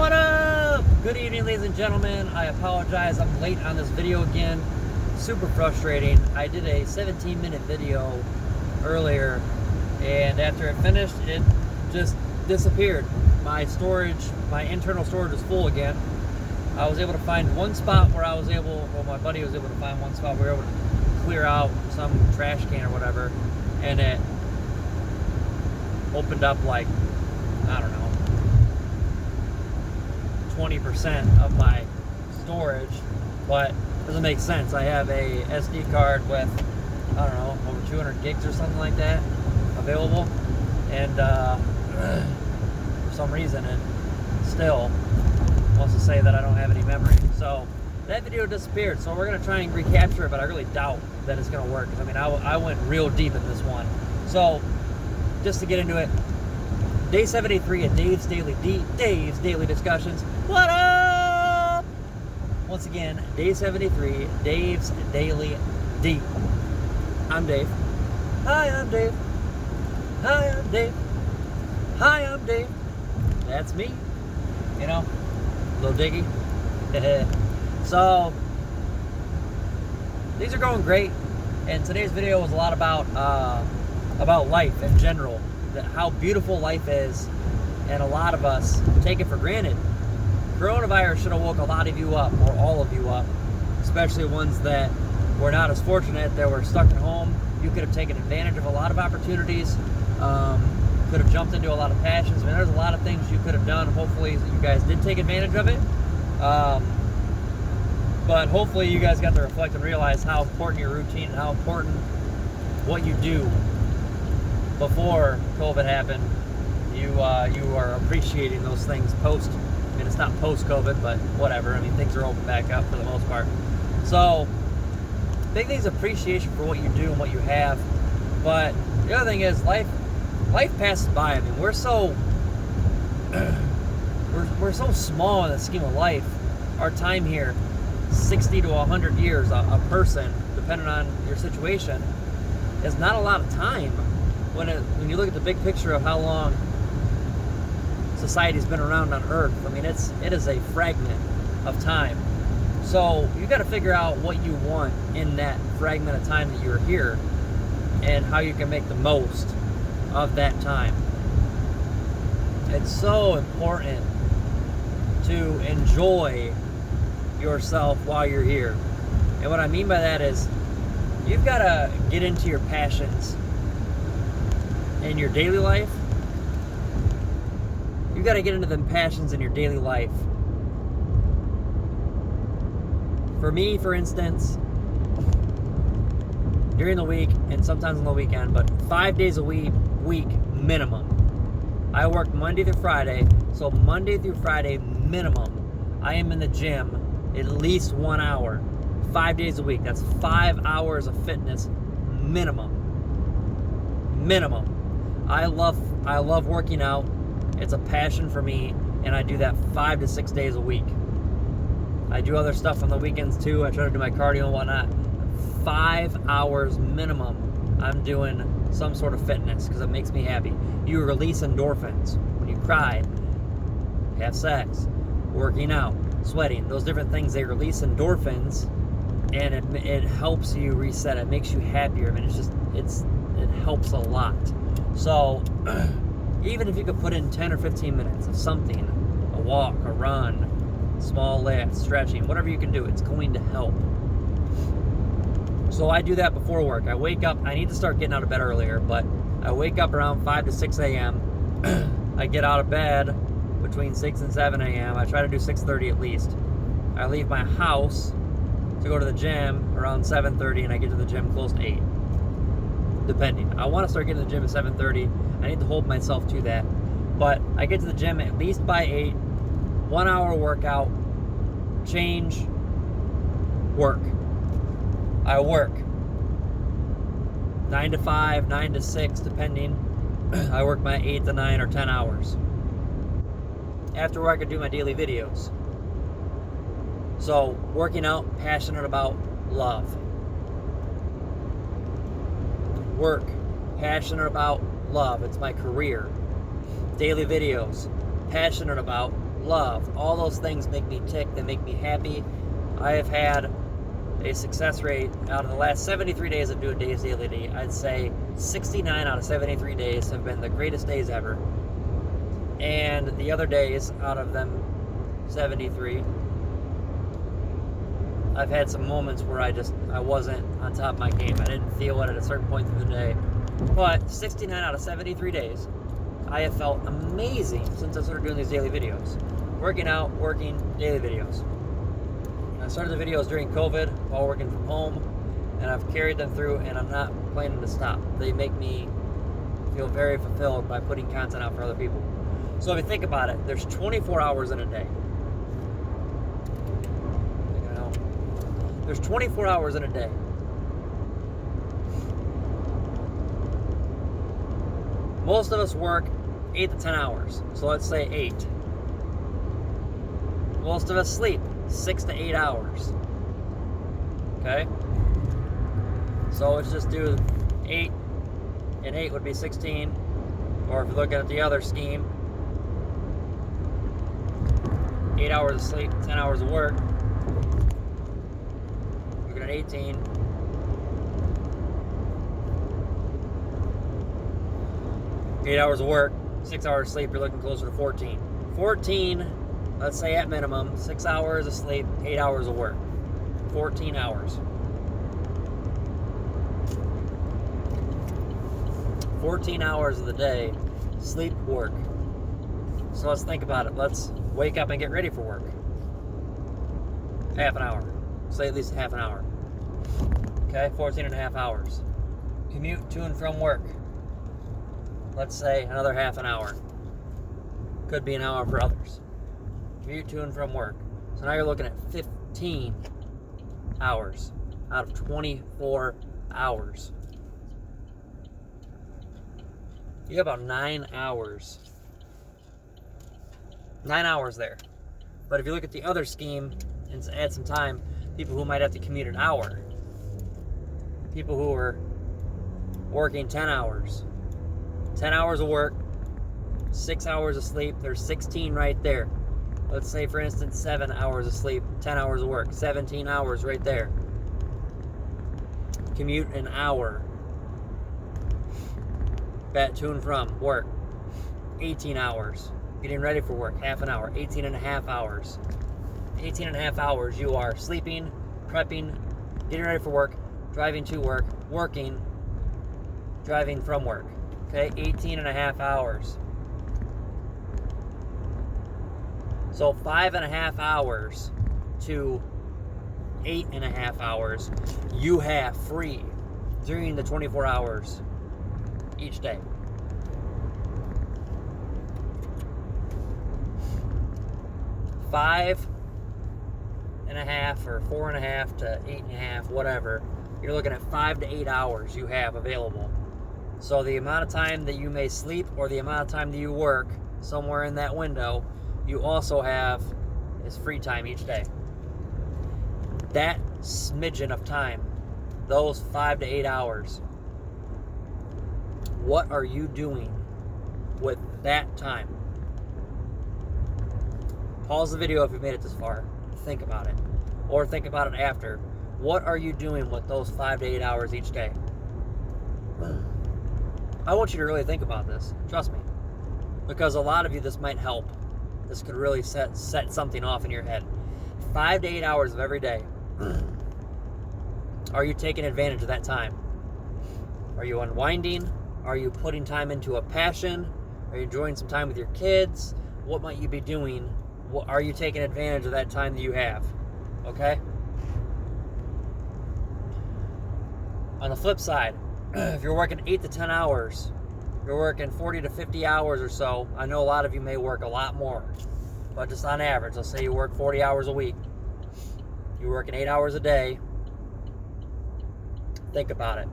What up? Good evening, ladies and gentlemen. I apologize, I'm late on this video again. Super frustrating. I did a 17-minute video earlier, and after it finished, it just disappeared. My internal storage was full again. I was able to find one spot where my buddy was able to find one spot where we were able to clear out some trash can or whatever, and it opened up like, I don't know, 20% of my storage, but it doesn't make sense. I have a SD card with, I don't know, over 200 gigs or something like that available, and for some reason it still wants to say that I don't have any memory. So that video disappeared, so we're going to try and recapture it, but I really doubt that it's going to work. I mean, I went real deep in this one. So just to get into it, Day 73 of Dave's Daily Discussions. What up? Once again, Day 73, Dave's Daily D. I'm Dave. Hi, I'm Dave. Hi, I'm Dave. Hi, I'm Dave. That's me. You know, a little diggy. So, things are going great, and today's video was a lot about life in general. How beautiful life is, and a lot of us take it for granted. Coronavirus should have woke a lot of you up, or all of you up, especially ones that were not as fortunate, that were stuck at home. You could have taken advantage of a lot of opportunities, could have jumped into a lot of passions. I mean, there's a lot of things you could have done. Hopefully you guys did take advantage of it, but hopefully you guys got to reflect and realize how important your routine and how important what you do before COVID happened. You are appreciating those things post. I mean, it's not post-COVID, but whatever. I mean, things are open back up for the most part. So, big thing's appreciation for what you do and what you have. But the other thing is, life passes by. I mean, we're so small in the scheme of life. Our time here, 60 to 100 years, a person, depending on your situation, is not a lot of time. When you look at the big picture of how long society's been around on Earth, I mean, it is a fragment of time. So you got to figure out what you want in that fragment of time that you're here, and how you can make the most of that time. It's so important to enjoy yourself while you're here. And what I mean by that is, you've got to get into your passions in your daily life. You got to get into them passions in your daily life. For me, for instance, during the week and sometimes on the weekend, but 5 days a week minimum. I work Monday through Friday, so Monday through Friday minimum, I am in the gym at least 1 hour. 5 days a week. That's 5 hours of fitness minimum. I love working out. It's a passion for me, and I do that 5 to 6 days a week. I do other stuff on the weekends too. I try to do my cardio and whatnot. 5 hours minimum, I'm doing some sort of fitness because it makes me happy. You release endorphins when you cry, have sex, working out, sweating. Those different things, they release endorphins, and it helps you reset. It makes you happier. I mean, it helps a lot. So even if you could put in 10 or 15 minutes of something, a walk, a run, small lift, stretching, whatever you can do, it's going to help. So I do that before work. I wake up, I need to start getting out of bed earlier, but I wake up around 5 to 6 a.m. I get out of bed between 6 and 7 a.m. I try to do 6:30 at least. I leave my house to go to the gym around 7:30, and I get to the gym close to 8. Depending. I want to start getting to the gym at 7:30. I need to hold myself to that. But I get to the gym at least by 8. 1 hour workout. Change. Work. I work. 9 to 5, 9 to 6, depending. I work my 8 to 9 or 10 hours. After work, I do my daily videos. So, working out, passionate about, love. Work, passionate about, love. It's my career. Daily videos, passionate about, love. All those things make me tick. They make me happy. I have had a success rate out of the last 73 days of doing Dave's Daily D. I'd say 69 out of 73 days have been the greatest days ever. And the other days out of them 73, I've had some moments where I wasn't on top of my game. I didn't feel it at a certain point through the day. But 69 out of 73 days, I have felt amazing since I started doing these daily videos. Working out, working, daily videos. I started the videos during COVID while working from home, and I've carried them through, and I'm not planning to stop. They make me feel very fulfilled by putting content out for other people. So if you think about it, there's 24 hours in a day. There's 24 hours in a day. Most of us work 8 to 10 hours. So let's say 8. Most of us sleep 6 to 8 hours. Okay? So let's just do 8 and 8 would be 16. Or if you look at the other scheme, 8 hours of sleep, 10 hours of work. Looking at 18. 8 hours of work, 6 hours of sleep, you're looking closer to 14. 14, let's say at minimum, 6 hours of sleep, 8 hours of work. 14 hours. 14 hours of the day, sleep, work. So let's think about it. Let's wake up and get ready for work. Half an hour. Say at least half an hour. Okay, 14 and a half hours. Commute to and from work. Let's say another half an hour. Could be an hour for others. Commute to and from work. So now you're looking at 15 hours out of 24 hours. You have about 9 hours. 9 hours there. But if you look at the other scheme and add some time, people who might have to commute an hour. People who are working 10 hours. 10 hours of work, 6 hours of sleep, there's 16 right there. Let's say, for instance, 7 hours of sleep, 10 hours of work, 17 hours right there. Commute an hour. Back to and from work, 18 hours. Getting ready for work, half an hour, 18 and a half hours. 18 and a half hours you are sleeping, prepping, getting ready for work, driving to work, working, driving from work. Okay, 18 and a half hours. So 5.5 hours to 8.5 hours you have free during the 24 hours each day. Five and a half or 4.5 to 8.5, whatever. You're looking at 5 to 8 hours you have available. So the amount of time that you may sleep or the amount of time that you work, somewhere in that window, you also have is free time each day. That smidgen of time, those 5 to 8 hours, what are you doing with that time? Pause the video if you've made it this far. Think about it. Or think about it after. What are you doing with those 5 to 8 hours each day? I want you to really think about this. Trust me. Because a lot of you, this might help. This could really set something off in your head. 5 to 8 hours of every day. Are you taking advantage of that time? Are you unwinding? Are you putting time into a passion? Are you enjoying some time with your kids? What might you be doing? Are you taking advantage of that time that you have? Okay? On the flip side, if you're working 8 to 10 hours, you're working 40 to 50 hours or so. I know a lot of you may work a lot more, but just on average, let's say you work 40 hours a week. You're working 8 hours a day. Think about it.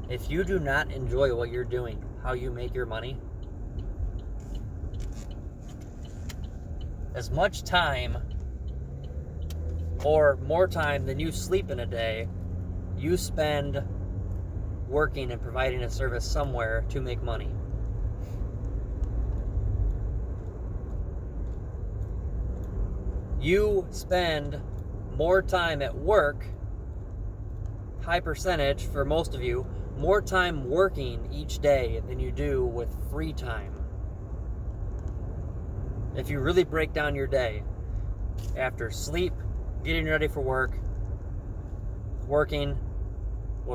If you do not enjoy what you're doing, how you make your money, as much time or more time than you sleep in a day, you spend working and providing a service somewhere to make money. You spend more time at work, high percentage for most of you, more time working each day than you do with free time. If you really break down your day, after sleep, getting ready for work, working,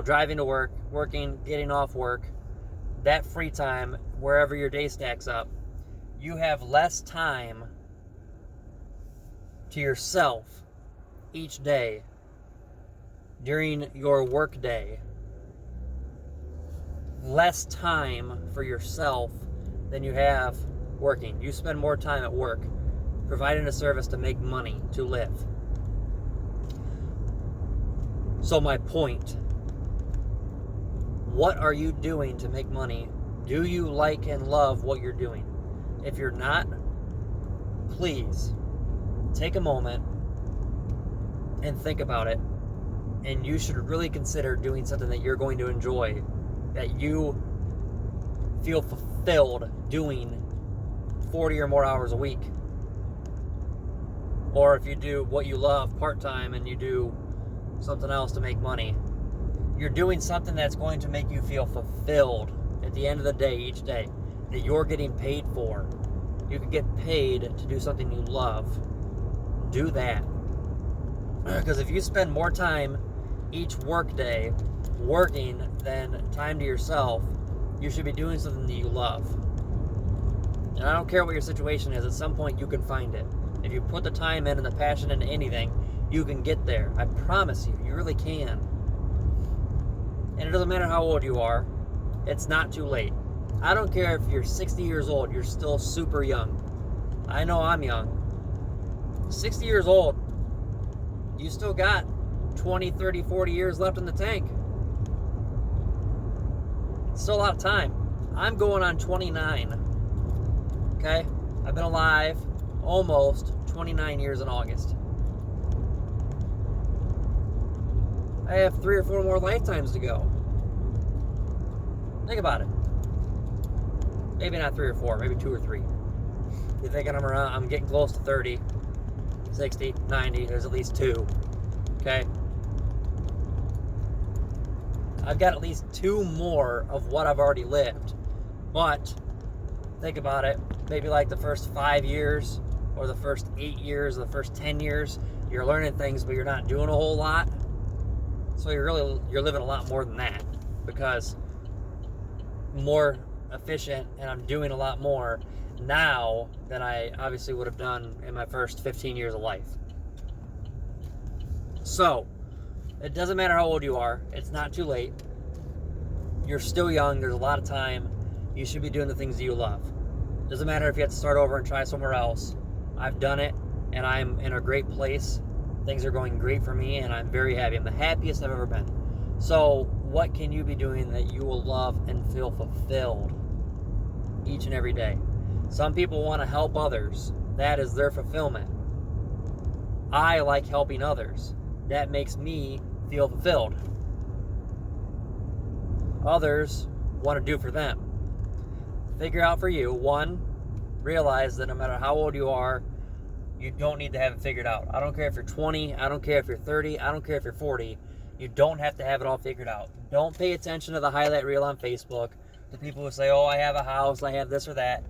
driving to work, working, getting off work, that free time, wherever your day stacks up, you have less time to yourself each day during your work day. Less time for yourself than you have working. You spend more time at work providing a service to make money to live. So my point, what are you doing to make money? Do you like and love what you're doing? If you're not, please take a moment and think about it. And you should really consider doing something that you're going to enjoy, that you feel fulfilled doing 40 or more hours a week. Or if you do what you love part-time and you do something else to make money, you're doing something that's going to make you feel fulfilled at the end of the day, each day, that you're getting paid for. You can get paid to do something you love. Do that. Because if you spend more time each work day working than time to yourself, you should be doing something that you love. And I don't care what your situation is, at some point you can find it. If you put the time in and the passion into anything, you can get there. I promise you, you really can. And it doesn't matter how old you are, it's not too late. I don't care if you're 60 years old, you're still super young. I know I'm young. 60 years old, you still got 20, 30, 40 years left in the tank. It's still a lot of time. I'm going on 29. Okay? I've been alive almost 29 years in August. I have 3 or 4 more lifetimes to go. Think about it. Maybe not 3 or 4, maybe 2 or 3. You're thinking I'm getting close to 30, 60, 90, there's at least 2. Okay? I've got at least 2 more of what I've already lived. But think about it, maybe like the first 5 years or the first 8 years or the first 10 years, you're learning things but you're not doing a whole lot. So you're living a lot more than that, because more efficient, and I'm doing a lot more now than I obviously would have done in my first 15 years of life. So it doesn't matter how old you are, it's not too late. You're still young, there's a lot of time. You should be doing the things that you love. Doesn't matter if you have to start over and try somewhere else. I've done it and I'm in a great place. Things are going great for me and I'm very happy. I'm the happiest I've ever been. So what can you be doing that you will love and feel fulfilled each and every day? Some people want to help others. That is their fulfillment. I like helping others. That makes me feel fulfilled. Others want to do for them. Figure out for you, 1, realize that no matter how old you are, you don't need to have it figured out. I don't care if you're 20, I don't care if you're 30, I don't care if you're 40. You don't have to have it all figured out. Don't pay attention to the highlight reel on Facebook, the people who say, oh, I have a house, I have this or that.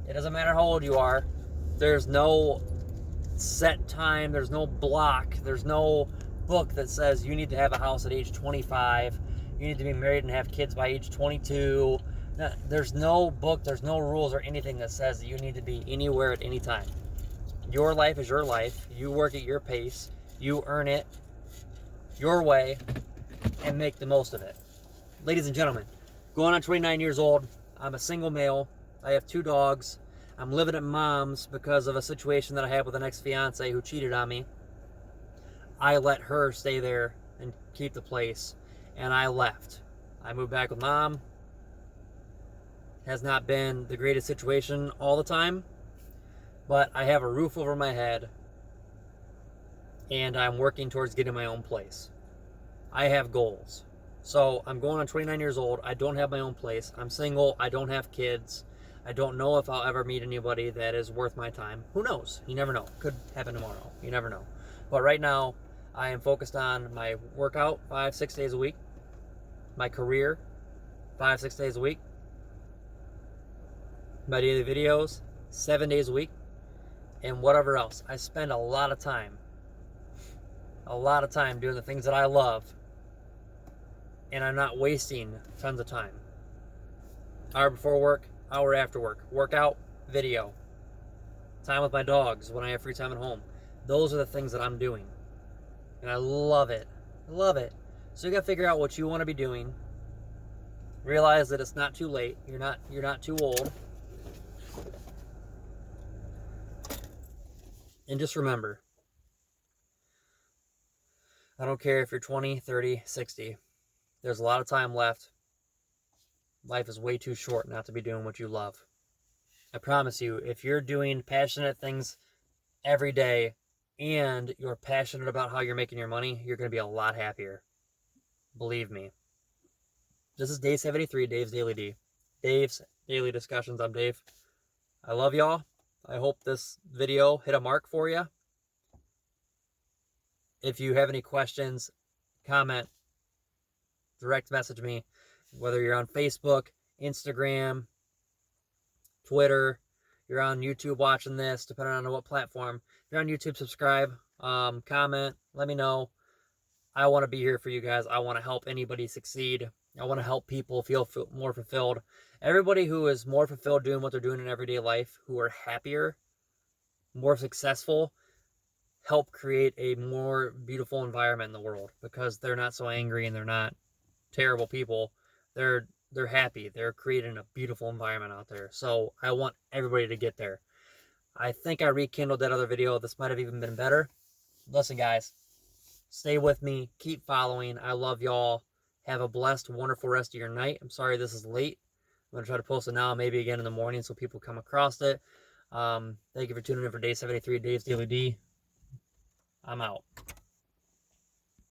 It doesn't matter how old you are. There's no set time, there's no block, there's no book that says you need to have a house at age 25, you need to be married and have kids by age 22. No, there's no book, there's no rules or anything that says that you need to be anywhere at any time. Your life is your life. You work at your pace. You earn it your way and make the most of it. Ladies and gentlemen, going on 29 years old, I'm a single male. I have 2 dogs. I'm living at mom's because of a situation that I had with an ex-fiance who cheated on me. I let her stay there and keep the place, and I left. I moved back with mom. Has not been the greatest situation all the time, but I have a roof over my head, and I'm working towards getting my own place. I have goals. So I'm going on 29 years old. I don't have my own place. I'm single. I don't have kids. I don't know if I'll ever meet anybody that is worth my time. Who knows? You never know. Could happen tomorrow. You never know. But right now, I am focused on my workout 5-6 days a week, my career 5-6 days a week, my daily videos 7 days a week, and whatever else. I spend a lot of time doing the things that I love, and I'm not wasting tons of time. Hour before work, hour after work, workout, video, time with my dogs when I have free time at home. Those are the things that I'm doing, and I love it. I love it. So you gotta figure out what you want to be doing. Realize that it's not too late. You're not too old. And just remember, I don't care if you're 20, 30, 60. There's a lot of time left. Life is way too short not to be doing what you love. I promise you, if you're doing passionate things every day and you're passionate about how you're making your money, you're going to be a lot happier. Believe me. This is day 73, Dave's Daily D. Dave's Daily Discussions. I'm Dave. I love y'all. I hope this video hit a mark for you. If you have any questions, comment, direct message me, whether you're on Facebook, Instagram, Twitter, you're on YouTube watching this, depending on what platform. If you're on YouTube, subscribe, comment, let me know. I want to be here for you guys. I want to help anybody succeed. I want to help people feel more fulfilled. Everybody who is more fulfilled doing what they're doing in everyday life, who are happier, more successful, help create a more beautiful environment in the world, because they're not so angry and they're not terrible people. They're happy. They're creating a beautiful environment out there. So I want everybody to get there. I think I rekindled that other video. This might have even been better. Listen, guys, stay with me. Keep following. I love y'all. Have a blessed, wonderful rest of your night. I'm sorry this is late. I'm going to try to post it now, maybe again in the morning so people come across it. Thank you for tuning in for day 73, Dave's Daily D. I'm out.